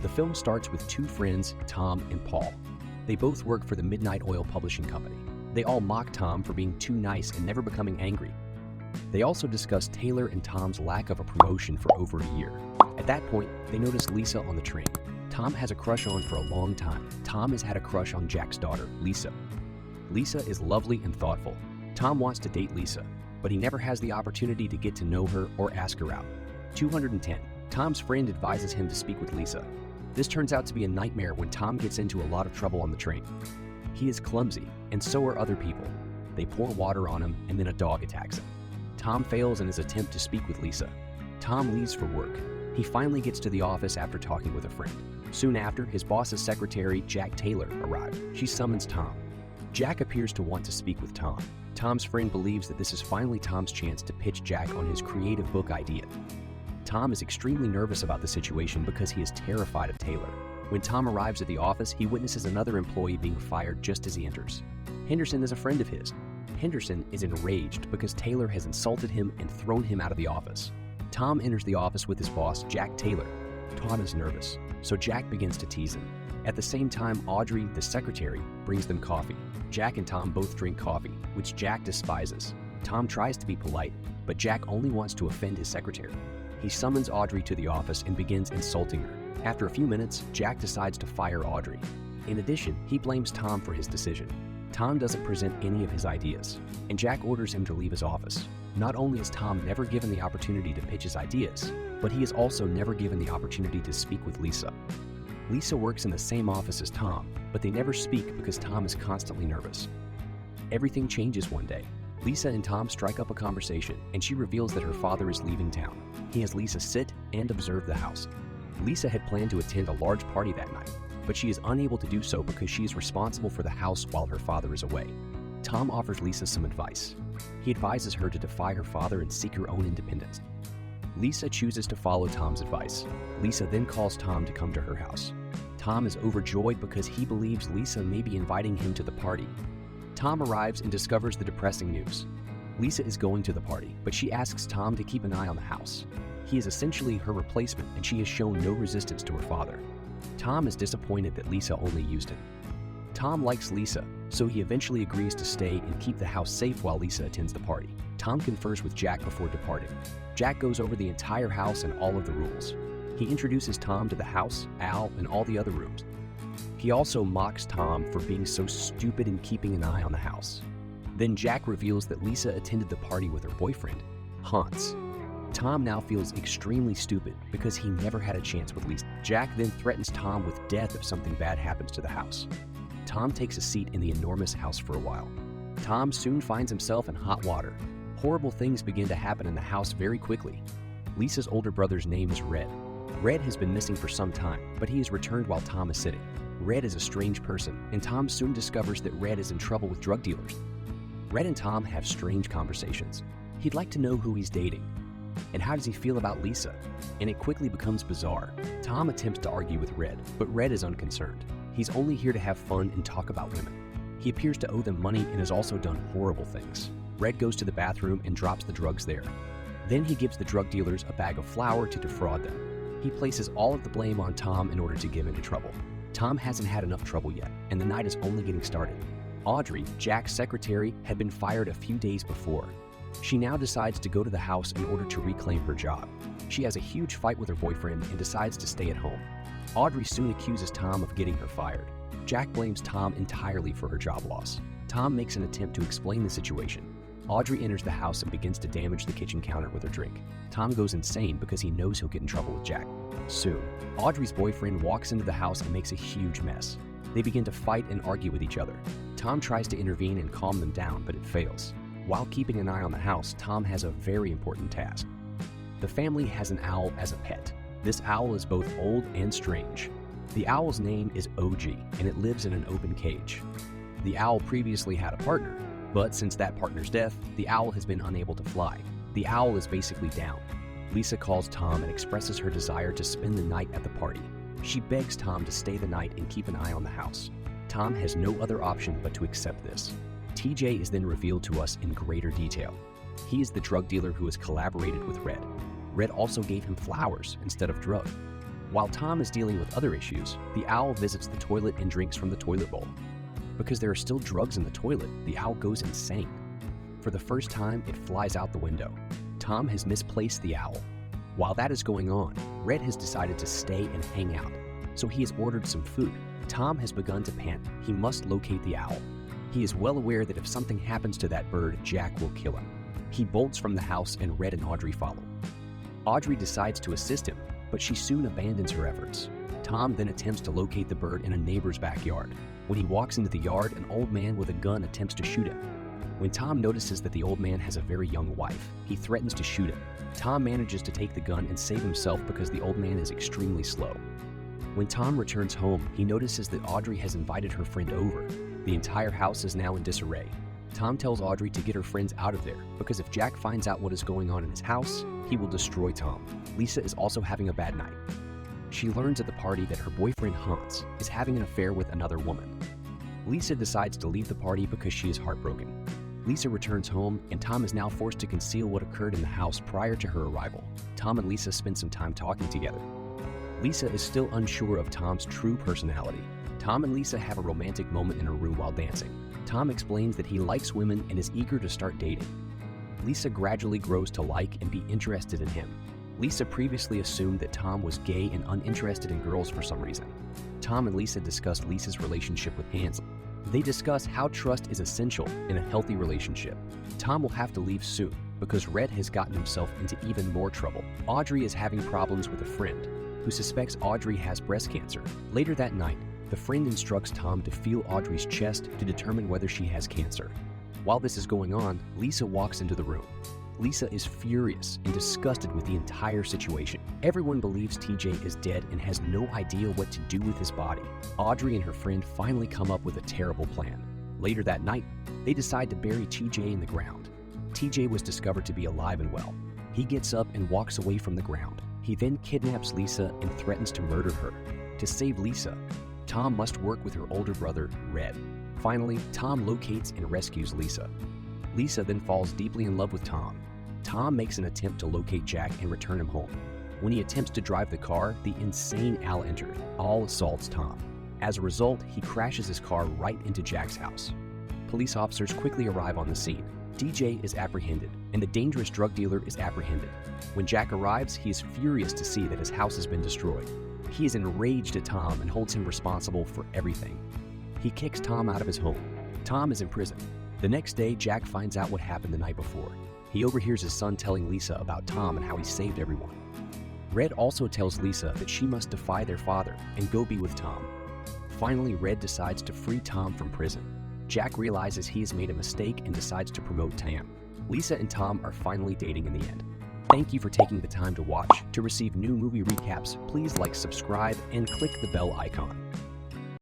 The film starts with two friends, Tom and Paul. They both work for the Midnight Oil Publishing Company. They all mock Tom for being too nice and never becoming angry. They also discuss Taylor and Tom's lack of a promotion for over a year. At that point, they notice Lisa on the train. Tom has a crush on for a long time. Tom has had a crush on Jack's daughter, Lisa. Lisa is lovely and thoughtful. Tom wants to date Lisa, but he never has the opportunity to get to know her or ask her out. 210. Tom's friend advises him to speak with Lisa. This turns out to be a nightmare when Tom gets into a lot of trouble on the train. He is clumsy, and so are other people. They pour water on him, and then a dog attacks him. Tom fails in his attempt to speak with Lisa. Tom leaves for work. He finally gets to the office after talking with a friend. Soon after, his boss's secretary, Jack Taylor, arrives. She summons Tom. Jack appears to want to speak with Tom. Tom's friend believes that this is finally Tom's chance to pitch Jack on his creative book idea. Tom is extremely nervous about the situation because he is terrified of Taylor. When Tom arrives at the office, he witnesses another employee being fired just as he enters. Henderson is a friend of his. Henderson is enraged because Taylor has insulted him and thrown him out of the office. Tom enters the office with his boss, Jack Taylor. Tom is nervous, so Jack begins to tease him. At the same time, Audrey, the secretary, brings them coffee. Jack and Tom both drink coffee, which Jack despises. Tom tries to be polite, but Jack only wants to offend his secretary. He summons Audrey to the office and begins insulting her. After a few minutes, Jack decides to fire Audrey. In addition, he blames Tom for his decision. Tom doesn't present any of his ideas, and Jack orders him to leave his office. Not only is Tom never given the opportunity to pitch his ideas, but he is also never given the opportunity to speak with Lisa. Lisa works in the same office as Tom, but they never speak because Tom is constantly nervous. Everything changes one day. Lisa and Tom strike up a conversation, and she reveals that her father is leaving town. He has Lisa sit and observe the house. Lisa had planned to attend a large party that night, but she is unable to do so because she is responsible for the house while her father is away. Tom offers Lisa some advice. He advises her to defy her father and seek her own independence. Lisa chooses to follow Tom's advice. Lisa then calls Tom to come to her house. Tom is overjoyed because he believes Lisa may be inviting him to the party. Tom arrives and discovers the depressing news. Lisa is going to the party, but she asks Tom to keep an eye on the house. He is essentially her replacement, and she has shown no resistance to her father. Tom is disappointed that Lisa only used him. Tom likes Lisa, so he eventually agrees to stay and keep the house safe while Lisa attends the party. Tom confers with Jack before departing. Jack goes over the entire house and all of the rules. He introduces Tom to the house, Al, and all the other rooms. He also mocks Tom for being so stupid and keeping an eye on the house. Then Jack reveals that Lisa attended the party with her boyfriend, Hans. Tom now feels extremely stupid because he never had a chance with Lisa. Jack then threatens Tom with death if something bad happens to the house. Tom takes a seat in the enormous house for a while. Tom soon finds himself in hot water. Horrible things begin to happen in the house very quickly. Lisa's older brother's name is Red. Red has been missing for some time, but he is returned while Tom is sitting. Red is a strange person, and Tom soon discovers that Red is in trouble with drug dealers. Red and Tom have strange conversations. He'd like to know who he's dating. And how does he feel about Lisa? And it quickly becomes bizarre. Tom attempts to argue with Red, but Red is unconcerned. He's only here to have fun and talk about women. He appears to owe them money and has also done horrible things. Red goes to the bathroom and drops the drugs there. Then he gives the drug dealers a bag of flour to defraud them. He places all of the blame on Tom in order to get into trouble. Tom hasn't had enough trouble yet, and the night is only getting started. Audrey, Jack's secretary, had been fired a few days before. She now decides to go to the house in order to reclaim her job. She has a huge fight with her boyfriend and decides to stay at home. Audrey soon accuses Tom of getting her fired. Jack blames Tom entirely for her job loss. Tom makes an attempt to explain the situation. Audrey enters the house and begins to damage the kitchen counter with her drink. Tom goes insane because he knows he'll get in trouble with Jack. Soon, Audrey's boyfriend walks into the house and makes a huge mess. They begin to fight and argue with each other. Tom tries to intervene and calm them down, but it fails. While keeping an eye on the house, Tom has a very important task. The family has an owl as a pet. This owl is both old and strange. The owl's name is OG, and it lives in an open cage. The owl previously had a partner, but since that partner's death, the owl has been unable to fly. The owl is basically down. Lisa calls Tom and expresses her desire to spend the night at the party. She begs Tom to stay the night and keep an eye on the house. Tom has no other option but to accept this. TJ is then revealed to us in greater detail. He is the drug dealer who has collaborated with Red. Red also gave him flowers instead of drugs. While Tom is dealing with other issues, the owl visits the toilet and drinks from the toilet bowl. Because there are still drugs in the toilet, the owl goes insane. For the first time, it flies out the window. Tom has misplaced the owl. While that is going on, Red has decided to stay and hang out, so he has ordered some food. Tom has begun to panic. He must locate the owl. He is well aware that if something happens to that bird, Jack will kill him. He bolts from the house and Red and Audrey follow. Audrey decides to assist him, but she soon abandons her efforts. Tom then attempts to locate the bird in a neighbor's backyard. When he walks into the yard, an old man with a gun attempts to shoot him. When Tom notices that the old man has a very young wife, he threatens to shoot him. Tom manages to take the gun and save himself because the old man is extremely slow. When Tom returns home, he notices that Audrey has invited her friend over. The entire house is now in disarray. Tom tells Audrey to get her friends out of there because if Jack finds out what is going on in his house, he will destroy Tom. Lisa is also having a bad night. She learns at the party that her boyfriend Hans is having an affair with another woman. Lisa decides to leave the party because she is heartbroken. Lisa returns home, and Tom is now forced to conceal what occurred in the house prior to her arrival. Tom and Lisa spend some time talking together. Lisa is still unsure of Tom's true personality. Tom and Lisa have a romantic moment in her room while dancing. Tom explains that he likes women and is eager to start dating. Lisa gradually grows to like and be interested in him. Lisa previously assumed that Tom was gay and uninterested in girls for some reason. Tom and Lisa discuss Lisa's relationship with Hans. They discuss how trust is essential in a healthy relationship. Tom will have to leave soon because Red has gotten himself into even more trouble. Audrey is having problems with a friend who suspects Audrey has breast cancer. Later that night, the friend instructs Tom to feel Audrey's chest to determine whether she has cancer. While this is going on, Lisa walks into the room. Lisa is furious and disgusted with the entire situation. Everyone believes TJ is dead and has no idea what to do with his body. Audrey and her friend finally come up with a terrible plan. Later that night, they decide to bury TJ in the ground. TJ was discovered to be alive and well. He gets up and walks away from the ground. He then kidnaps Lisa and threatens to murder her. To save Lisa, Tom must work with her older brother, Red. Finally, Tom locates and rescues Lisa. Lisa then falls deeply in love with Tom. Tom makes an attempt to locate Jack and return him home. When he attempts to drive the car, the insane Al enters. Al assaults Tom. As a result, he crashes his car right into Jack's house. Police officers quickly arrive on the scene. TJ is apprehended, and the dangerous drug dealer is apprehended. When Jack arrives, he is furious to see that his house has been destroyed. He is enraged at Tom and holds him responsible for everything. He kicks Tom out of his home. Tom is in prison. The next day, Jack finds out what happened the night before. He overhears his son telling Lisa about Tom and how he saved everyone. Red also tells Lisa that she must defy their father and go be with Tom. Finally, Red decides to free Tom from prison. Jack realizes he has made a mistake and decides to promote Tam. Lisa and Tom are finally dating in the end. Thank you for taking the time to watch. To receive new movie recaps, please like, subscribe, and click the bell icon.